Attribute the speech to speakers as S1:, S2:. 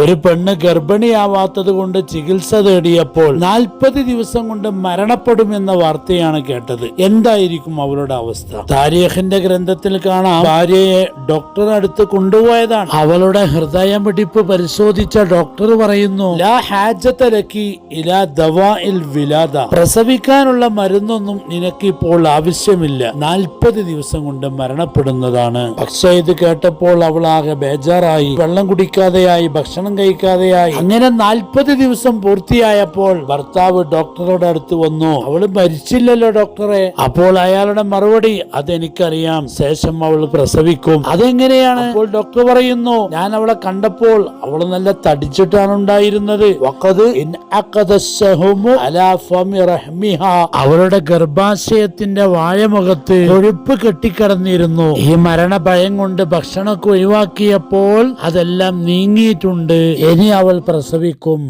S1: ഒരു പെണ്ണ് ഗർഭിണിയാവാത്തത് കൊണ്ട് ചികിത്സ തേടിയപ്പോൾ 40 ദിവസം കൊണ്ട് മരണപ്പെടുമെന്ന വാർത്തയാണ് കേട്ടത്. എന്തായിരിക്കും അവളുടെ അവസ്ഥ? താരീഖിന്റെ ഗ്രന്ഥത്തിൽ കാണാം, ഭാര്യയെ ഡോക്ടറെ അടുത്ത് കൊണ്ടുപോയതാണ്. അവളുടെ ഹൃദയമിടിപ്പ് പരിശോധിച്ച ഡോക്ടർ പറയുന്നു, ലാ ഹാജത ലക്കി ഇലാ ദവാഇൽ വിലാദ, പ്രസവിക്കാനുള്ള മരുന്നൊന്നും നിനക്ക് ഇപ്പോൾ ആവശ്യമില്ല, 40 ദിവസം കൊണ്ട് മരണപ്പെടുന്നതാണ്. പക്ഷേ ഇത് കേട്ടപ്പോൾ അവൾ ആകെ ബേജാറായി, വെള്ളം കുടിക്കാതെയായി, ഭക്ഷണം കഴിക്കാതെയായി. അങ്ങനെ 40 ദിവസം പൂർത്തിയായപ്പോൾ ഭർത്താവ് ഡോക്ടറുടെ അടുത്ത് വന്നു. അവള് മരിച്ചില്ലല്ലോ ഡോക്ടറെ. അപ്പോൾ അയാളുടെ മറുപടി, അതെനിക്കറിയാം, ശേഷം അവൾ പ്രസവിക്കും. അതെങ്ങനെയാണ്? അപ്പോൾ ഡോക്ടർ പറയുന്നു, ഞാൻ അവളെ കണ്ടപ്പോൾ അവൾ നല്ല തടിച്ചിട്ടാണ് ഉണ്ടായിരുന്നത്. അവളുടെ ഗർഭാശയത്തിന്റെ വായമുഖത്ത് കൊഴുപ്പ് കെട്ടിക്കിടന്നിരുന്നു. ഈ മരണഭയം കൊണ്ട് ഭക്ഷണമൊക്കെ ഒഴിവാക്കിയപ്പോൾ അതെല്ലാം നീങ്ങിയിട്ടുണ്ട്. ഇനി അവൾ പ്രസവിക്കും.